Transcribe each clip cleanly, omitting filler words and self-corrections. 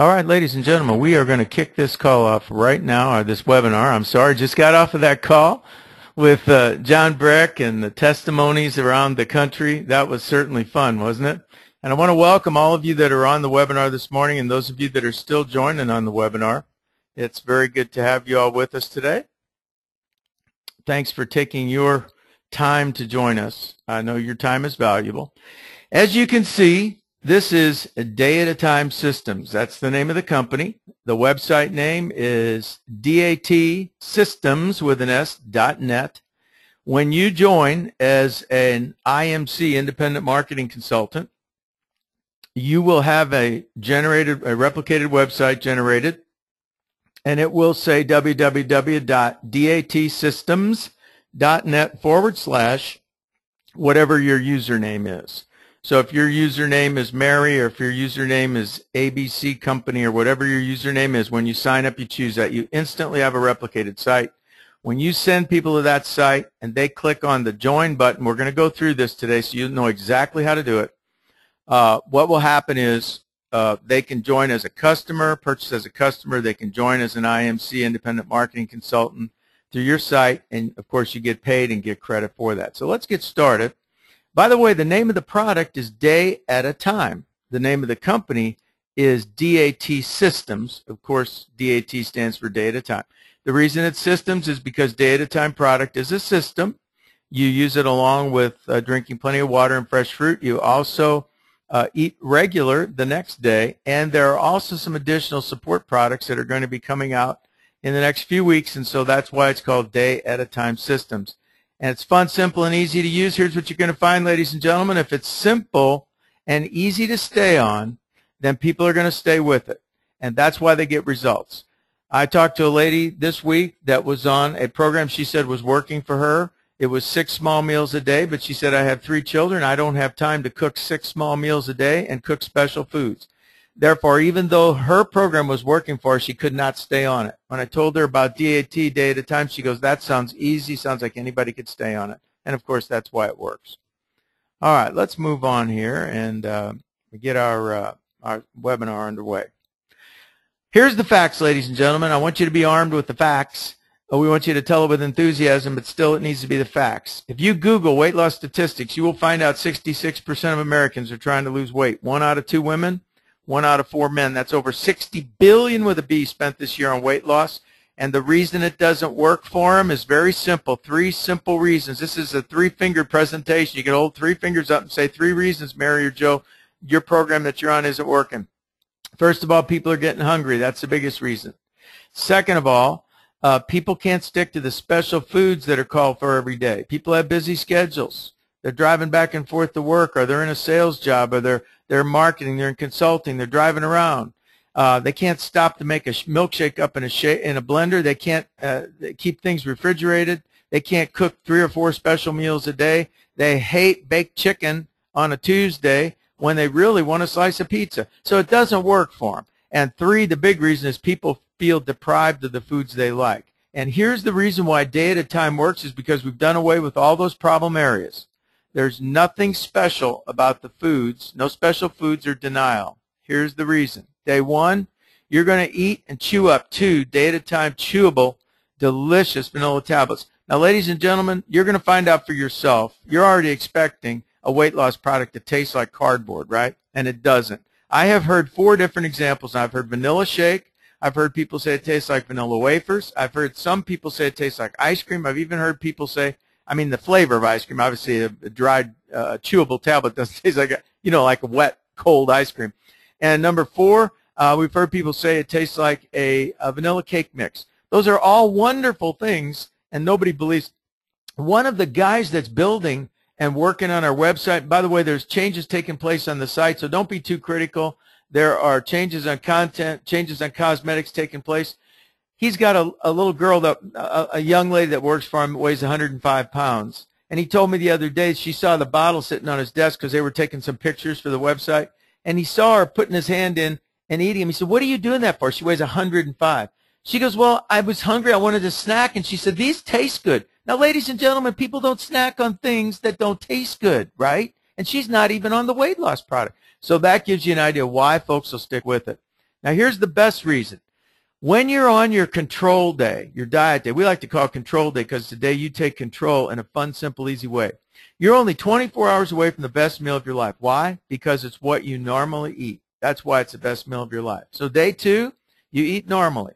All right, ladies and gentlemen, we are going to kick this call off right now, or this webinar. I'm sorry, just got off of that call with John Breck and the testimonies around the country. That was certainly fun, wasn't it? And I want to welcome all of you that are on the webinar this morning and those of you that are still joining on the webinar. It's very good to have you all with us today. Thanks for taking your time to join us. I know your time is valuable. As you can see, this is Day at a Time Systems. That's the name of the company. The website name is DATsystems with an S.net. When you join as an IMC, Independent Marketing Consultant, you will have a replicated website generated, and it will say www.datsystems.net/ whatever your username is. So if your username is Mary, or if your username is ABC Company, or whatever your username is, when you sign up, you choose that. You instantly have a replicated site. When you send people to that site and they click on the join button, we're going to go through this today so you know exactly how to do it. What will happen is they can join as a customer, purchase as a customer. They can join as an IMC, Independent Marketing Consultant, through your site, and of course you get paid and get credit for that. So let's get started. By the way, the name of the product is Day at a Time. The name of the company is DAT Systems. Of course, DAT stands for Day at a Time. The reason it's systems is because Day at a Time product is a system. You use it along with drinking plenty of water and fresh fruit. You also eat regular the next day, and there are also some additional support products that are going to be coming out in the next few weeks, and so that's why it's called Day at a Time Systems. And it's fun, simple, and easy to use. Here's what you're going to find, ladies and gentlemen. If it's simple and easy to stay on, then people are going to stay with it. And that's why they get results. I talked to a lady this week that was on a program she said was working for her. It was 6 small meals a day, but she said, I have 3 children. I don't have time to cook 6 small meals a day and cook special foods. Therefore, even though her program was working for her, she could not stay on it. When I told her about DAT, Day at a Time, she goes, that sounds easy, sounds like anybody could stay on it. And of course, that's why it works. All right, let's move on here and get our webinar underway. Here's the facts, ladies and gentlemen. I want you to be armed with the facts. We want you to tell it with enthusiasm, but still it needs to be the facts. If you Google weight loss statistics, you will find out 66% of Americans are trying to lose weight. 1 out of 2 women, 1 out of 4 men. That's over $60 billion with a B spent this year on weight loss. And the reason it doesn't work for them is very simple. 3 simple reasons. This is a 3-fingered presentation. You can hold 3 fingers up and say 3 reasons, Mary or Joe, your program that you're on isn't working. First of all, people are getting hungry. That's the biggest reason. Second of all, people can't stick to the special foods that are called for every day. People have busy schedules. They're driving back and forth to work, or they're in a sales job, or they're marketing, they're in consulting, they're driving around. They can't stop to make a milkshake up in a blender. They can't keep things refrigerated. They can't cook 3 or 4 special meals a day. They hate baked chicken on a Tuesday when they really want a slice of pizza. So it doesn't work for them. And 3, the big reason is people feel deprived of the foods they like. And here's the reason why Day at a Time works is because we've done away with all those problem areas. There's nothing special about the foods, no special foods or denial. Here's the reason. Day 1, you're going to eat and chew up 2 Day at a Time chewable, delicious vanilla tablets. Now, ladies and gentlemen, you're going to find out for yourself. You're already expecting a weight loss product to taste like cardboard, right? And it doesn't. I have heard 4 different examples. I've heard vanilla shake. I've heard people say it tastes like vanilla wafers. I've heard some people say it tastes like ice cream. I've even heard people say, I mean, the flavor of ice cream, obviously a dried chewable tablet doesn't taste like like a wet, cold ice cream. And number 4, we've heard people say it tastes like a vanilla cake mix. Those are all wonderful things, and nobody believes. One of the guys that's building and working on our website, by the way, there's changes taking place on the site, so don't be too critical. There are changes on content, changes on cosmetics taking place. He's got a little girl, a young lady that works for him, weighs 105 pounds. And he told me the other day she saw the bottle sitting on his desk because they were taking some pictures for the website. And he saw her putting his hand in and eating them. He said, what are you doing that for? She weighs 105. She goes, well, I was hungry. I wanted to snack. And she said, these taste good. Now, ladies and gentlemen, people don't snack on things that don't taste good, right? And she's not even on the weight loss product. So that gives you an idea why folks will stick with it. Now here's the best reason. When you're on your control day, your diet day, we like to call it control day because it's the day you take control in a fun, simple, easy way. You're only 24 hours away from the best meal of your life. Why? Because it's what you normally eat. That's why it's the best meal of your life. So day 2, you eat normally.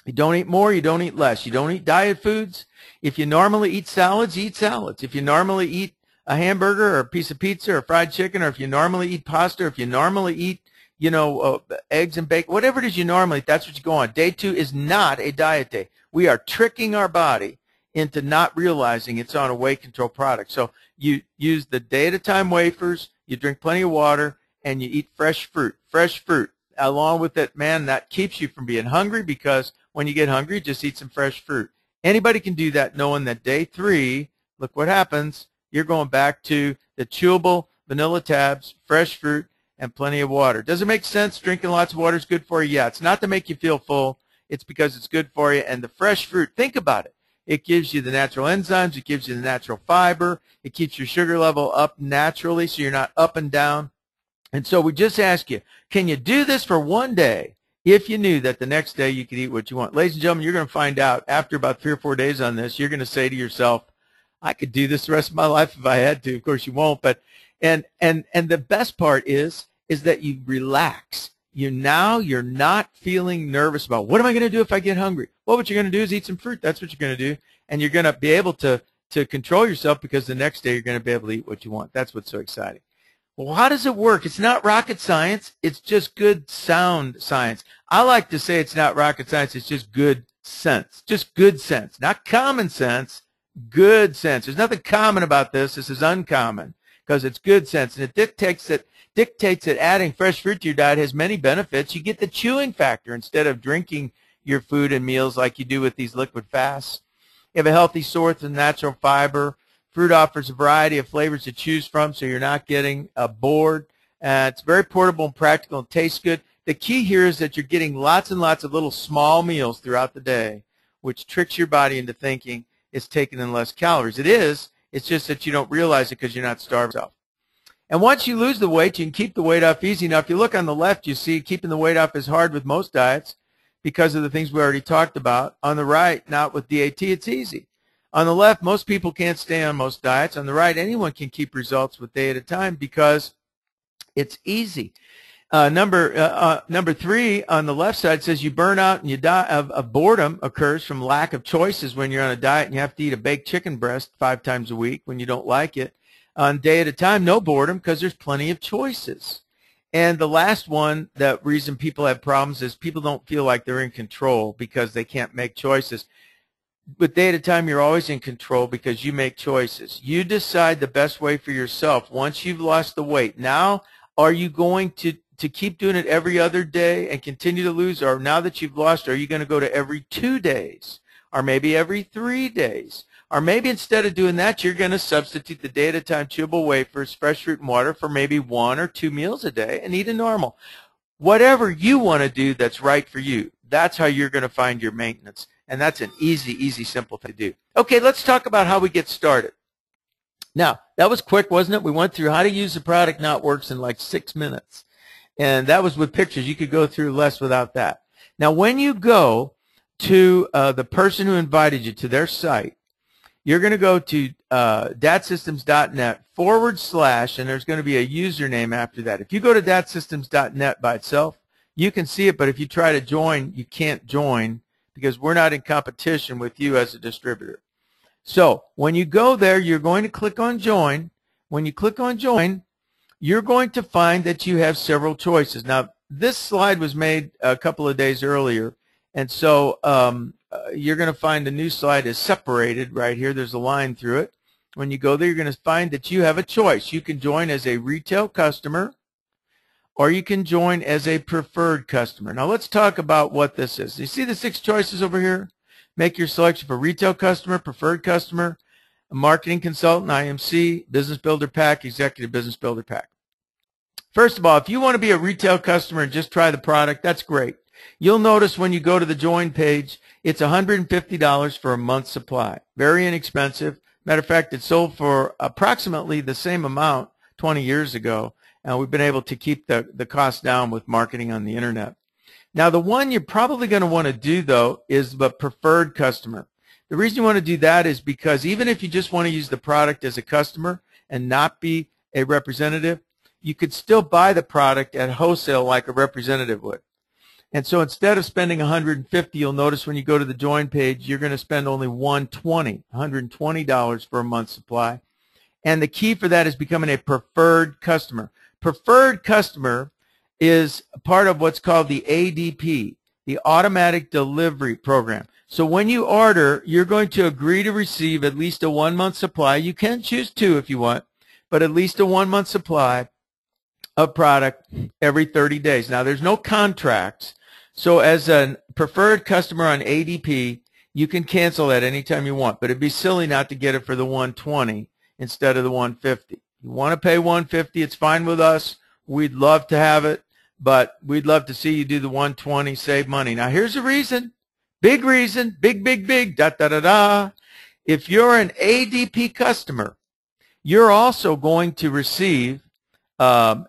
You don't eat more, you don't eat less. You don't eat diet foods. If you normally eat salads, you eat salads. If you normally eat a hamburger or a piece of pizza or fried chicken, or if you normally eat pasta, or if you normally eat, you know, eggs and bacon, whatever it is you normally eat, that's what you go on. Day 2 is not a diet day. We are tricking our body into not realizing it's on a weight control product. So you use the day-at-a-time wafers, you drink plenty of water, and you eat fresh fruit. Fresh fruit. Along with it, man, that keeps you from being hungry, because when you get hungry, just eat some fresh fruit. Anybody can do that, knowing that day 3, look what happens. You're going back to the chewable vanilla tabs, fresh fruit, and plenty of water. Does it make sense? Drinking lots of water is good for you? Yeah, it's not to make you feel full. It's because it's good for you. And the fresh fruit, think about it. It gives you the natural enzymes. It gives you the natural fiber. It keeps your sugar level up naturally so you're not up and down. And so we just ask you, can you do this for one day if you knew that the next day you could eat what you want? Ladies and gentlemen, you're going to find out after about 3 or 4 days on this, you're going to say to yourself, I could do this the rest of my life if I had to. Of course you won't, but and the best part is that you relax. You're not feeling nervous about what am I going to do if I get hungry. Well, what you're going to do is eat some fruit. That's what you're going to do, and you're going to be able to control yourself, because the next day you're going to be able to eat what you want. That's what's so exciting. Well, how does it work? It's not rocket science. It's just good, sound science. I like to say it's not rocket science. It's just good sense. Just good sense, not common sense. Good sense. There's nothing common about this. This is uncommon because it's good sense, and it dictates that adding fresh fruit to your diet has many benefits. You get the chewing factor instead of drinking your food and meals like you do with these liquid fasts. You have a healthy source of natural fiber. Fruit offers a variety of flavors to choose from, so you're not getting bored. It's very portable and practical and tastes good. The key here is that you're getting lots and lots of little small meals throughout the day, which tricks your body into thinking it's taking in less calories. It is. It's just that you don't realize it because you're not starving yourself. And once you lose the weight, you can keep the weight off easy. Now, if you look on the left, you see keeping the weight off is hard with most diets because of the things we already talked about. On the right, not with DAT, it's easy. On the left, most people can't stay on most diets. On the right, anyone can keep results with day at a time because it's easy. Number 3 on the left side says you burn out and you die of boredom occurs from lack of choices when you're on a diet and you have to eat a baked chicken breast 5 times a week when you don't like it. On day at a time, no boredom because there's plenty of choices. And the last one, the reason people have problems is people don't feel like they're in control because they can't make choices. With day at a time, you're always in control because you make choices. You decide the best way for yourself once you've lost the weight. Now, are you going to keep doing it every other day and continue to lose, or now that you've lost, are you going to go to every 2 days or maybe every 3 days? Or maybe instead of doing that, you're going to substitute the day-at-a-time chewable wafers, fresh fruit and water for maybe 1 or 2 meals a day and eat a normal. Whatever you want to do that's right for you, that's how you're going to find your maintenance. And that's an easy, simple thing to do. Okay, let's talk about how we get started. Now, that was quick, wasn't it? We went through how to use the product, now it works in like 6 minutes. And that was with pictures. You could go through less without that. Now, when you go to the person who invited you to their site, you're going to go to datsystems.net / and there's going to be a username after that. If you go to datsystems.net by itself, you can see it, but if you try to join, you can't join because we're not in competition with you as a distributor. So when you go there, you're going to click on join. When you click on join, you're going to find that you have several choices. Now, this slide was made a couple of days earlier, and so you're going to find the new slide is separated right here. There's a line through it. When you go there, you're going to find that you have a choice. You can join as a retail customer, or you can join as a preferred customer. Now, let's talk about what this is. You see the 6 choices over here? Make your selection for retail customer, preferred customer, a marketing consultant, IMC, business builder pack, executive business builder pack. First of all, if you want to be a retail customer and just try the product, that's great. You'll notice when you go to the join page, it's $150 for a month's supply. Very inexpensive. Matter of fact, it sold for approximately the same amount 20 years ago, and we've been able to keep the cost down with marketing on the internet. Now, the one you're probably going to want to do, though, is the preferred customer. The reason you want to do that is because even if you just want to use the product as a customer and not be a representative, you could still buy the product at wholesale like a representative would. And so instead of spending $150, you'll notice when you go to the join page, you're going to spend only $120 for a month's supply. And the key for that is becoming a preferred customer. Preferred customer is part of what's called the ADP, the Automatic Delivery Program. So when you order, you're going to agree to receive at least a 1-month supply. You can choose 2 if you want, but at least a 1-month supply of product every 30 days. Now, there's no contracts. So as a preferred customer on ADP, you can cancel that anytime you want, but it'd be silly not to get it for the $120 instead of the $150. You want to pay $150, it's fine with us. We'd love to have it, but we'd love to see you do the $120, save money. Now, here's the reason, big, da, da, da, da. If you're an ADP customer, you're also going to receive a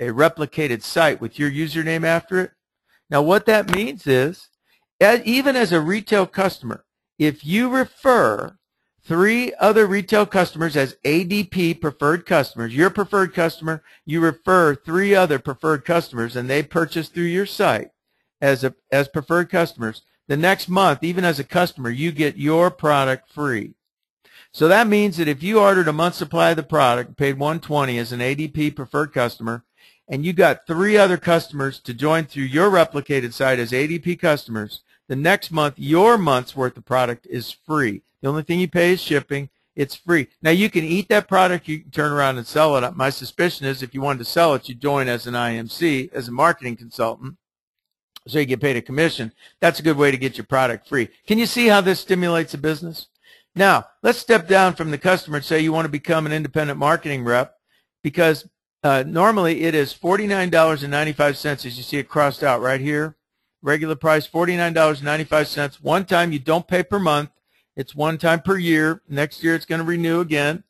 replicated site with your username after it. Now, what that means is, even as a retail customer, if you refer 3 other retail customers as ADP preferred customers, your preferred customer, you refer 3 other preferred customers, and they purchase through your site as preferred customers, the next month, even as a customer, you get your product free. So that means that if you ordered a month's supply of the product, paid $120 as an ADP preferred customer, and you got 3 other customers to join through your replicated site as ADP customers, the next month, your month's worth of product is free. The only thing you pay is shipping. It's free. Now, you can eat that product. You can turn around and sell it. My suspicion is if you wanted to sell it, you'd join as an IMC, as a marketing consultant, so you get paid a commission. That's a good way to get your product free. Can you see how this stimulates a business? Now, let's step down from the customer and say you want to become an independent marketing rep, because normally it is $49.95, as you see it crossed out right here. Regular price, $49.95. One time, you don't pay per month. It's one time per year. Next year, it's going to renew again.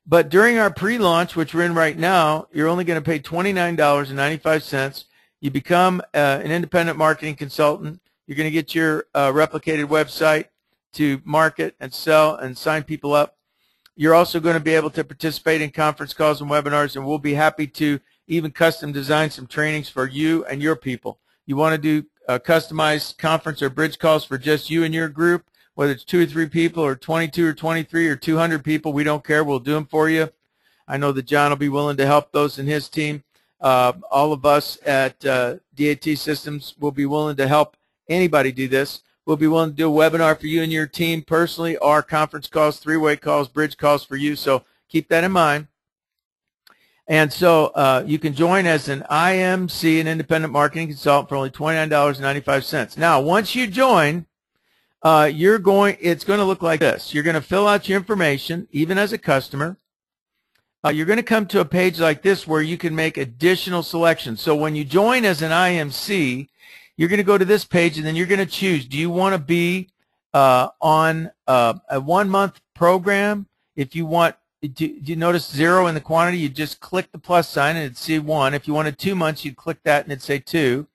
But during our pre-launch, which we're in right now, you're only going to pay $29.95. You become an independent marketing consultant. You're going to get your replicated website to market and sell and sign people up. You're also going to be able to participate in conference calls and webinars, and we'll be happy to even custom design some trainings for you and your people. You want to do customized conference or bridge calls for just you and your group, whether it's 2 or 3 people or 22 or 23 or 200 people, we don't care. We'll do them for you. I know that John will be willing to help those in his team. All of us at DAT Systems will be willing to help anybody do this. We'll be willing to do a webinar for you and your team personally, or conference calls, 3-way calls, bridge calls for you. So keep that in mind. And so you can join as an IMC, an independent marketing consultant, for only $29.95. Now, once you join, it's going to look like this. You're going to fill out your information, even as a customer. You're going to come to a page like this where you can make additional selections. So when you join as an IMC, you're going to go to this page, and then you're going to choose, do you want to be on a 1-month program? If you want, do you notice 0 in the quantity? You just click the plus sign and it'd say 1. If you wanted 2 months, you'd click that and it'd say 2.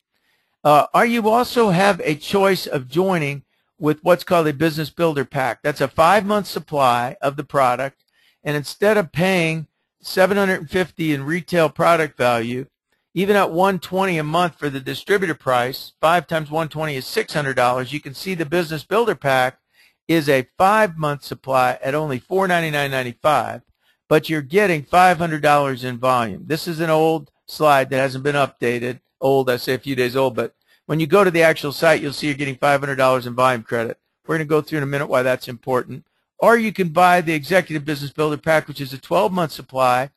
Or you also have a choice of joining with what's called a Business Builder Pack. That's a 5-month supply of the product, and instead of paying $750 in retail product value, even at $120 a month for the distributor price, 5 times $120 is $600. You can see the Business Builder Pack is a 5-month supply at only $499.95, but you're getting $500 in volume. This is an old slide that hasn't been updated. Old, I say a few days old, but when you go to the actual site, you'll see you're getting $500 in volume credit. We're going to go through in a minute why that's important. Or you can buy the Executive Business Builder Pack, which is a 12-month supply,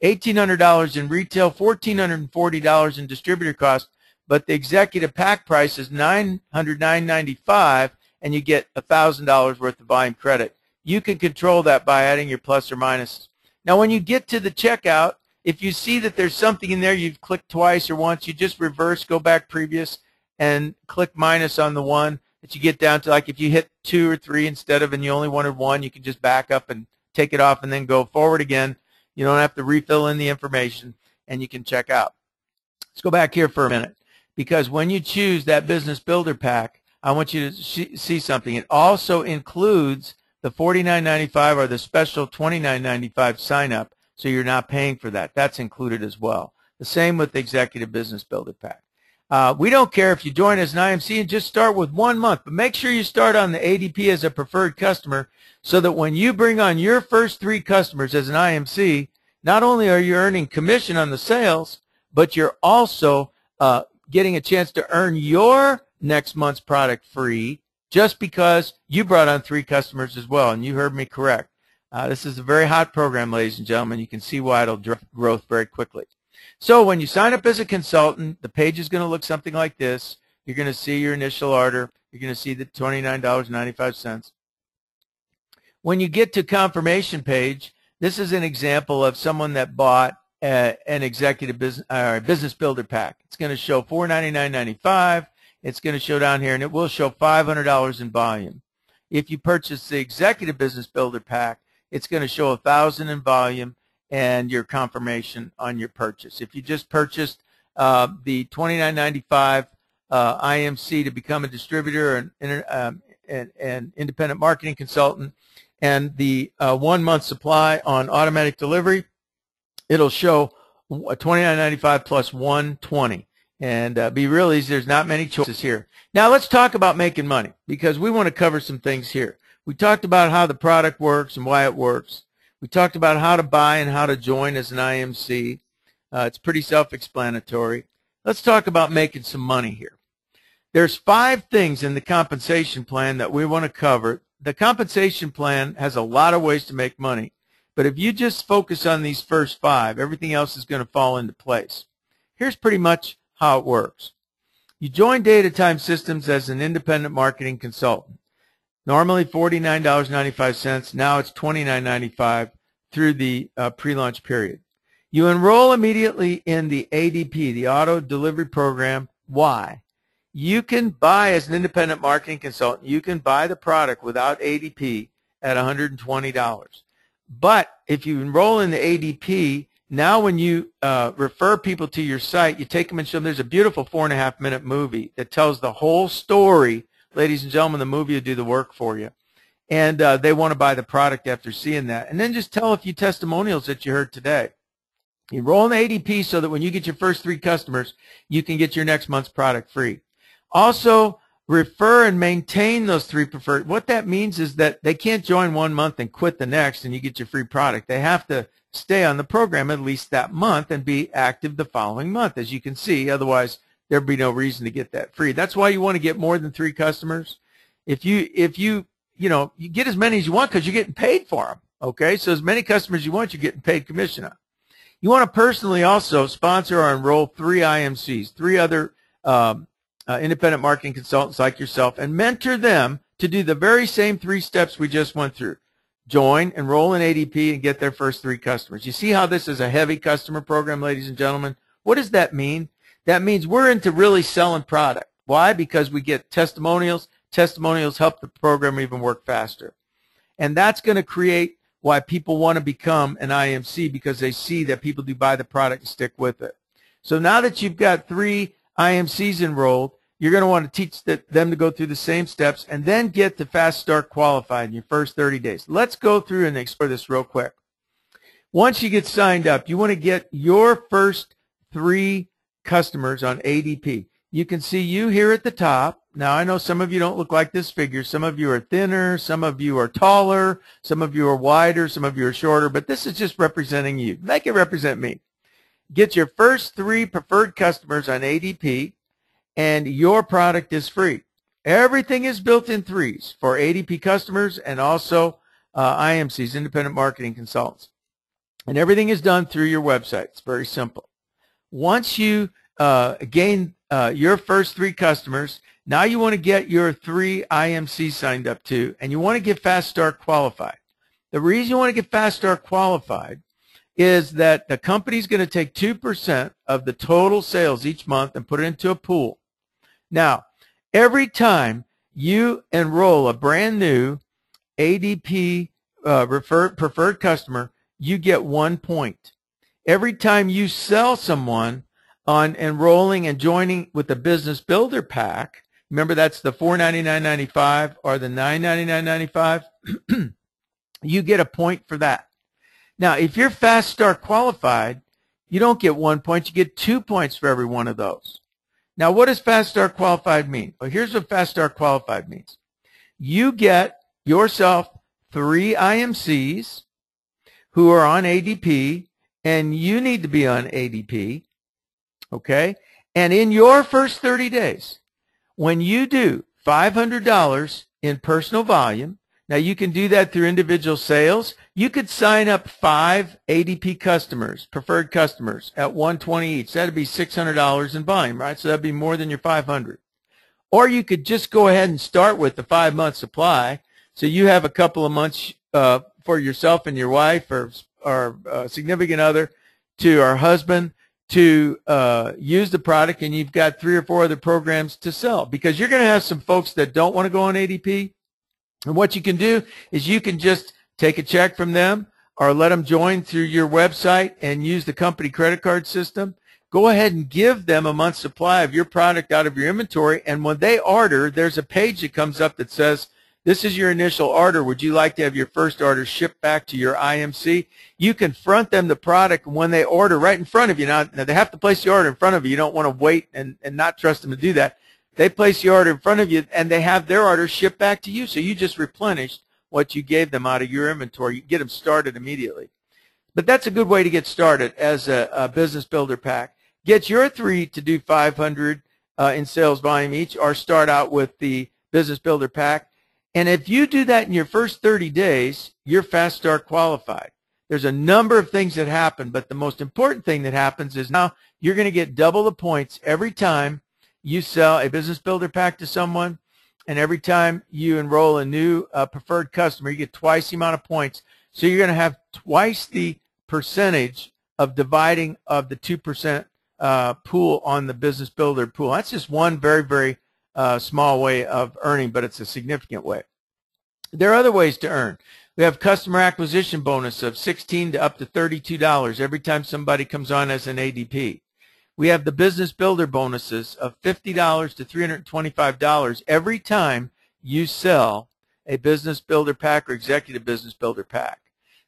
$1,800 in retail, $1,440 in distributor cost, but the Executive Pack price is $909.95, and you get $1,000 worth of volume credit. You can control that by adding your plus or minuses. Now, when you get to the checkout, if you see that there's something in there you've clicked twice or once, you just reverse, go back previous, and click minus on the one that you get down to. Like if you hit 2 or 3 instead of, and you only wanted 1, you can just back up and take it off and then go forward again. You don't have to refill in the information, and you can check out. Let's go back here for a minute, because when you choose that Business Builder Pack, I want you to see something. It also includes the $49.95 or the special $29.95 sign up, so you're not paying for that. That's included as well. The same with the Executive Business Builder Pack. We don't care if you join as an IMC and just start with 1 month, but make sure you start on the ADP as a preferred customer so that when you bring on your first 3 customers as an IMC, not only are you earning commission on the sales, but you're also getting a chance to earn your next month's product free just because you brought on 3 customers as well, and you heard me correct. This is a very hot program, ladies and gentlemen. You can see why it'll drive growth very quickly. So when you sign up as a consultant, the page is going to look something like this. You're going to see your initial order. You're going to see the $29.95. When you get to confirmation page, this is an example of someone that bought an executive business builder pack. It's going to show $499.95. It's going to show down here, and it will show $500 in volume. If you purchase the executive business builder pack, it's going to show $1,000 in volume and your confirmation on your purchase. If you just purchased the $29.95 IMC to become a distributor and independent marketing consultant, and the 1 month supply on automatic delivery, it'll show $29.95 plus $120. And be real easy, there's not many choices here. Now let's talk about making money, because we want to cover some things here. We talked about how the product works and why it works. We talked about how to buy and how to join as an IMC. It's pretty self-explanatory. Let's talk about making some money here. There's 5 things in the compensation plan that we want to cover. The compensation plan has a lot of ways to make money, but if you just focus on these first 5, everything else is going to fall into place. Here's pretty much how it works. You join Data Time Systems as an independent marketing consultant. Normally $49.95, now it's $29.95 through the pre-launch period. You enroll immediately in the ADP, the Auto Delivery Program. Why? You can buy as an independent marketing consultant, you can buy the product without ADP at $120. But if you enroll in the ADP, now when you refer people to your site, you take them and show them. There's a beautiful 4.5-minute movie that tells the whole story. Ladies and gentlemen, the movie will do the work for you. And they want to buy the product after seeing that. And then just tell a few testimonials that you heard today. You enroll in the ADP so that when you get your first 3 customers, you can get your next month's product free. Also, refer and maintain those 3 preferred. What that means is that they can't join 1 month and quit the next and you get your free product. They have to stay on the program at least that month and be active the following month, as you can see. Otherwise, there'd be no reason to get that free. That's why you want to get more than 3 customers. If you get as many as you want because you're getting paid for them. Okay, so as many customers as you want, you're getting paid commission on. You want to personally also sponsor or enroll 3 IMCs, 3 other independent marketing consultants like yourself, and mentor them to do the very same 3 steps we just went through. Join, enroll in ADP, and get their first 3 customers. You see how this is a heavy customer program, ladies and gentlemen? What does that mean? That means we're into really selling product. Why? Because we get testimonials. Testimonials help the program even work faster. And that's going to create why people want to become an IMC, because they see that people do buy the product and stick with it. So now that you've got 3 IMCs enrolled, you're going to want to teach them to go through the same steps and then get to Fast Start Qualified in your first 30 days. Let's go through and explore this real quick. Once you get signed up, you want to get your first 3 customers on ADP. You can see you here at the top. Now, I know some of you don't look like this figure. Some of you are thinner. Some of you are taller. Some of you are wider. Some of you are shorter. But this is just representing you. Make it represent me. Get your first 3 preferred customers on ADP, and your product is free. Everything is built in 3s for ADP customers and also IMCs, independent marketing consultants. And everything is done through your website. It's very simple. Once you gain your first 3 customers, now you want to get your 3 IMCs signed up too, and you want to get Fast Start Qualified. The reason you want to get Fast Start Qualified is that the company's going to take 2% of the total sales each month and put it into a pool. Now, every time you enroll a brand new ADP preferred customer, you get 1 point. Every time you sell someone on enrolling and joining with the Business Builder Pack, remember that's the $499.95 or the $999.95, you get a point for that. Now, if you're Fast Start qualified, you don't get 1 point, you get 2 points for every one of those. Now, what does Fast Start qualified mean? Well, here's what Fast Start qualified means. You get yourself 3 IMCs who are on ADP, and you need to be on ADP, okay? And in your first 30 days, when you do $500 in personal volume, now you can do that through individual sales. You could sign up 5 ADP customers, preferred customers, at $120 each. That'd be $600 in volume, right? So that'd be more than your $500. Or you could just go ahead and start with the 5-month supply. So you have a couple of months for yourself and your wife or significant other to our husband to use the product, and you've got 3 or 4 other programs to sell, because you're going to have some folks that don't want to go on ADP. And what you can do is you can just take a check from them or let them join through your website and use the company credit card system. Go ahead and give them a month's supply of your product out of your inventory, and when they order, there's a page that comes up that says, this is your initial order. Would you like to have your first order shipped back to your IMC? You can front them the product when they order right in front of you. Now they have to place the order in front of you. You don't want to wait and not trust them to do that. They place the order in front of you, and they have their order shipped back to you. So you just replenished what you gave them out of your inventory. You can get them started immediately. But that's a good way to get started as a business builder pack. Get your 3 to do 500 in sales volume each, or start out with the business builder pack. And if you do that in your first 30 days, you're Fast Start qualified. There's a number of things that happen, but the most important thing that happens is now you're going to get double the points every time you sell a business builder pack to someone, and every time you enroll a new preferred customer, you get twice the amount of points. So you're going to have twice the percentage of dividing of the 2% pool on the business builder pool. That's just one very, very small way of earning, but it's a significant way. There are other ways to earn. We have customer acquisition bonus of $16 to up to $32 every time somebody comes on as an ADP. We have the business builder bonuses of $50 to $325 every time you sell a business builder pack or executive business builder pack.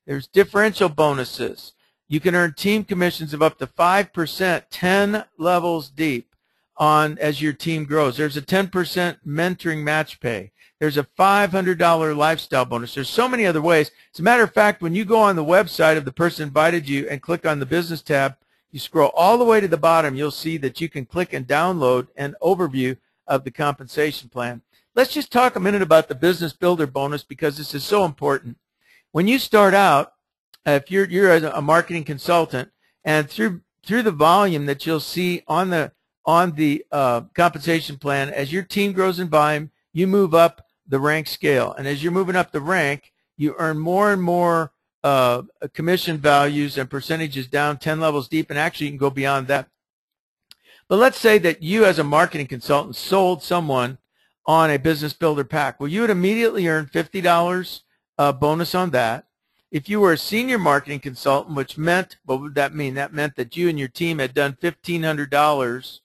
There's differential bonuses. You can earn team commissions of up to 5%, 10 levels deep on as your team grows. There's a 10% mentoring match pay. There's a $500 lifestyle bonus. There's so many other ways. As a matter of fact, when you go on the website of the person who invited you and click on the business tab, you scroll all the way to the bottom, you'll see that you can click and download an overview of the compensation plan. Let's just talk a minute about the business builder bonus, because this is so important. When you start out, if you're a marketing consultant, and through the volume that you'll see on the compensation plan, as your team grows in volume, you move up the rank scale, and as you're moving up the rank, you earn more and more commission values and percentages down 10 levels deep, and actually you can go beyond that. But let's say that you as a marketing consultant sold someone on a business builder pack. Well, you would immediately earn $50 bonus on that. If you were a senior marketing consultant, which meant, what would that mean? That meant that you and your team had done $1,500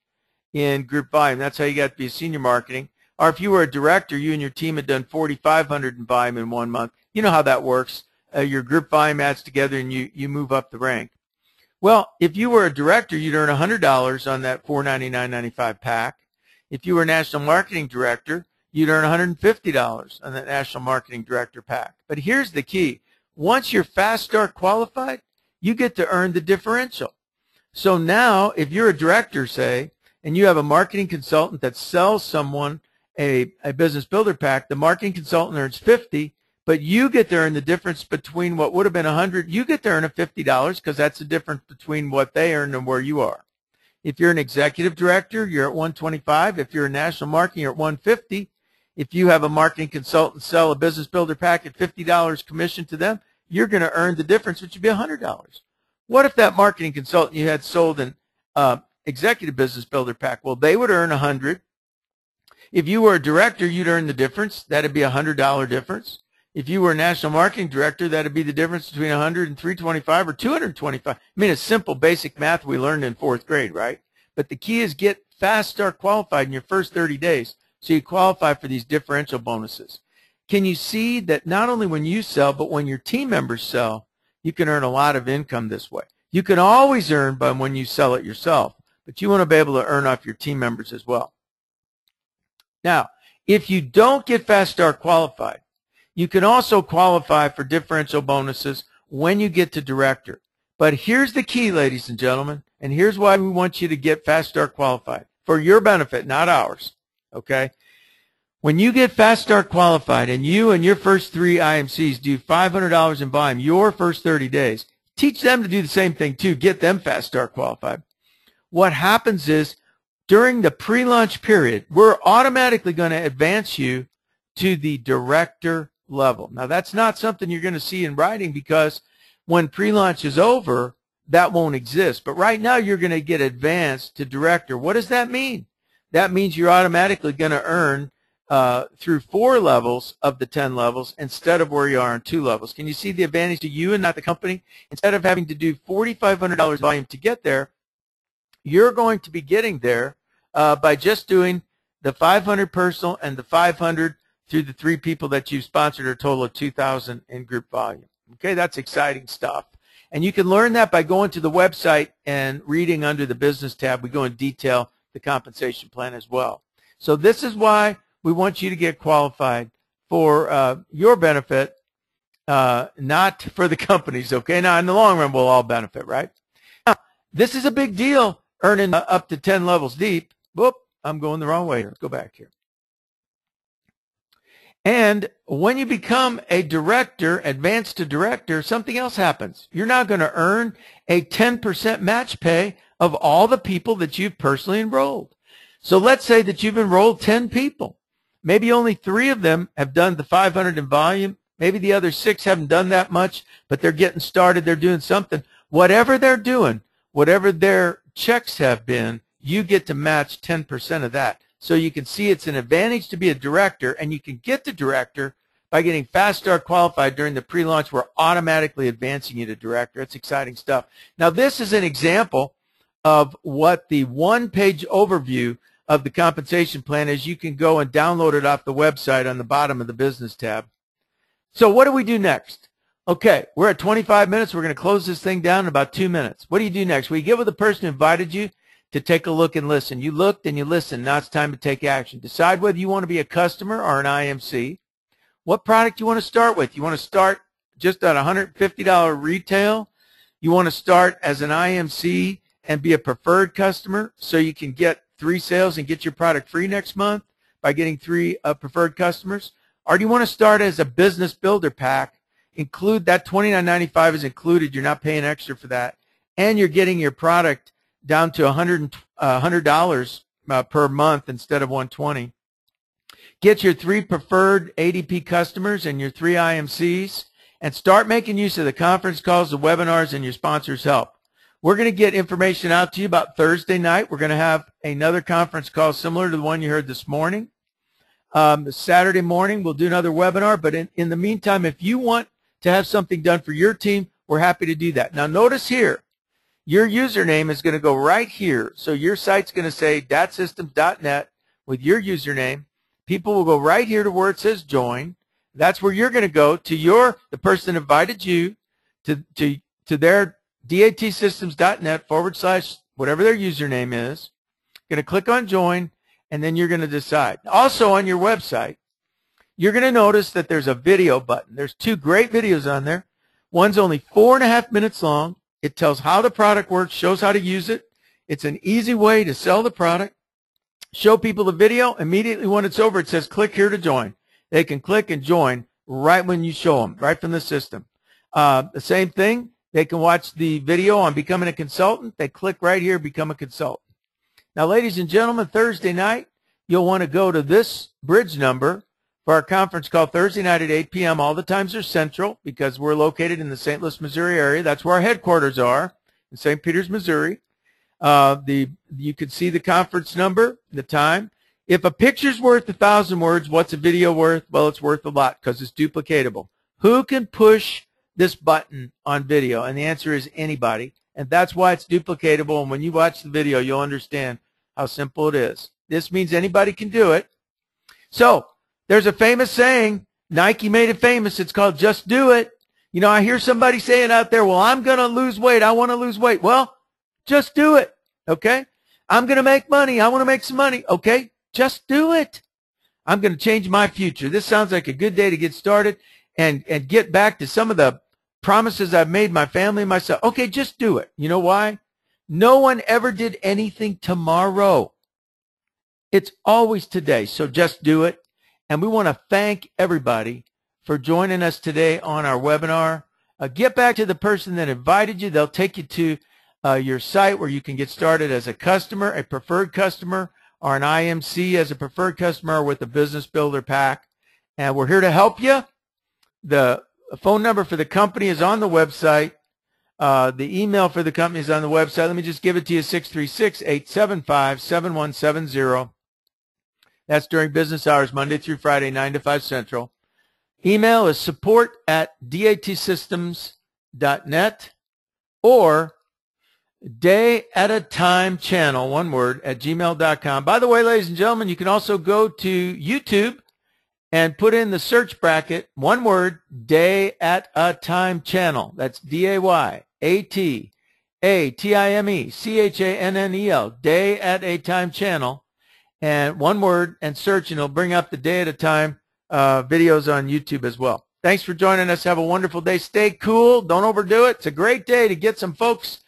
in group volume. That's how you got to be a senior marketing. Or if you were a director, you and your team had done $4,500 in volume in 1 month. You know how that works. Your group volume adds together and you move up the rank. Well, if you were a director, you'd earn $100 on that $499.95 pack. If you were a national marketing director, you'd earn $150 on that national marketing director pack. But here's the key. Once you're Fast Start qualified, you get to earn the differential. So now, if you're a director, say, and you have a marketing consultant that sells someone a business builder pack, the marketing consultant earns $50, but you get to earn the difference between what would have been $100. You get to earn a $50 because that's the difference between what they earn and where you are. If you're an executive director, you're at $125. If you're a national marketing, you're at $150. If you have a marketing consultant sell a business builder pack at $50 commission to them, you're going to earn the difference, which would be $100. What if that marketing consultant you had sold an executive business builder pack? Well, they would earn $100. If you were a director, you'd earn the difference. That would be a $100 difference. If you were a national marketing director, that would be the difference between $100 and $325 or $225. I mean, it's simple, basic math we learned in 4th grade, right? But the key is get fast start qualified in your first 30 days so you qualify for these differential bonuses. Can you see that not only when you sell, but when your team members sell, you can earn a lot of income this way? You can always earn by when you sell it yourself, but you want to be able to earn off your team members as well. Now, if you don't get fast start qualified, you can also qualify for differential bonuses when you get to director. But here's the key, ladies and gentlemen, and here's why we want you to get fast start qualified, for your benefit, not ours, okay? When you get fast start qualified and you and your first 3 IMCs do $500 in volume your first 30 days, teach them to do the same thing too, get them fast start qualified. What happens is during the pre-launch period, we're automatically going to advance you to the director level. Now, that's not something you're going to see in writing because when pre-launch is over, that won't exist. But right now, you're going to get advanced to director. What does that mean? That means you're automatically going to earn through 4 levels of the 10 levels instead of where you are on 2 levels. Can you see the advantage to you and not the company? Instead of having to do $4,500 volume to get there, you're going to be getting there by just doing the 500 personal and the 500 through the 3 people that you've sponsored, a total of 2,000 in group volume. Okay, that's exciting stuff. And you can learn that by going to the website and reading under the business tab. We go in detail the compensation plan as well. So this is why we want you to get qualified for your benefit, not for the companies, okay? Now, in the long run, we'll all benefit, right? Now, this is a big deal, earning up to 10 levels deep. Whoop, I'm going the wrong way here. Let's go back here. And when you become a director, advanced to director, something else happens. You're now going to earn a 10% match pay of all the people that you've personally enrolled. So let's say that you've enrolled 10 people. Maybe only 3 of them have done the 500 in volume. Maybe the other 6 haven't done that much, but they're getting started. They're doing something. Whatever they're doing, whatever their checks have been, you get to match 10% of that. So you can see it's an advantage to be a director, and you can get to director by getting fast start qualified during the pre-launch. We're automatically advancing you to director. It's exciting stuff. Now, this is an example of what the one-page overview of the compensation plan is. You can go and download it off the website on the bottom of the business tab. So what do we do next? Okay, we're at 25 minutes. We're going to close this thing down in about 2 minutes. What do you do next? Well, you get with the person who invited you to take a look and listen. You looked and you listened. Now it's time to take action. Decide whether you want to be a customer or an IMC. What product you want to start with. You want to start just at $150 retail. You want to start as an IMC and be a preferred customer so you can get 3 sales and get your product free next month by getting 3 preferred customers. Or do you want to start as a business builder pack? Include that $29.95 is included. You're not paying extra for that. And you're getting your product down to $100 per month instead of $120. Get your 3 preferred ADP customers and your 3 IMCs and start making use of the conference calls, the webinars, and your sponsors' help. We're going to get information out to you about Thursday night. We're going to have another conference call similar to the one you heard this morning. Saturday morning, we'll do another webinar. But in the meantime, if you want to have something done for your team, we're happy to do that. Now, notice here, your username is going to go right here. So your site's going to say datsystems.net with your username. People will go right here to where it says join. That's where you're going to go to the person that invited you to their datsystems.net / whatever their username is. Going to click on join, and then you're going to decide. Also on your website, you're going to notice that there's a video button. There's 2 great videos on there. One's only 4.5 minutes long. It tells how the product works, shows how to use it. It's an easy way to sell the product. Show people the video. Immediately when it's over, it says click here to join. They can click and join right when you show them, right from the system. The same thing, they can watch the video on becoming a consultant. They click right here, become a consultant. Now, ladies and gentlemen, Thursday night, you'll want to go to this bridge number for our conference call Thursday night at 8 p.m. All the times are central because we're located in the St. Louis, Missouri area. That's where our headquarters are, in St. Peters, Missouri. You can see the conference number, the time. If a picture's worth 1,000 words, what's a video worth? Well, it's worth a lot because it's duplicatable. Who can push this button on video? And the answer is anybody. And that's why it's duplicatable. And when you watch the video, you'll understand how simple it is. This means anybody can do it. So there's a famous saying, Nike made it famous. It's called just do it. You know, I hear somebody saying out there, well, I'm going to lose weight. I want to lose weight. Well, just do it. Okay. I'm going to make money. I want to make some money. Okay. Just do it. I'm going to change my future. This sounds like a good day to get started and get back to some of the promises I've made my family and myself. Okay, just do it. You know why? No one ever did anything tomorrow. It's always today. So just do it. And we want to thank everybody for joining us today on our webinar. Get back to the person that invited you. They'll take you to your site where you can get started as a customer, a preferred customer, or an IMC as a preferred customer with a Business Builder Pack. And we're here to help you. The phone number for the company is on the website. The email for the company is on the website. Let me just give it to you, 636-875-7170. That's during business hours, Monday through Friday, 9 to 5 Central. Email is support@datsystems.net or day-at-a-time-channel, one word, @gmail.com. By the way, ladies and gentlemen, you can also go to YouTube and put in the search bracket, one word, day-at-a-time-channel. That's DAY-AT-A-TIME-CHANNEL, day-at-a-time-channel. And one word and search, and it'll bring up the day at a time videos on YouTube as well. Thanks for joining us. Have a wonderful day. Stay cool. Don't overdo it. It's a great day to get some folks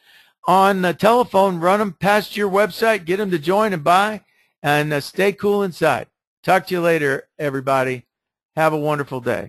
on the telephone, run them past your website, get them to join and buy, and stay cool inside. Talk to you later, everybody. Have a wonderful day.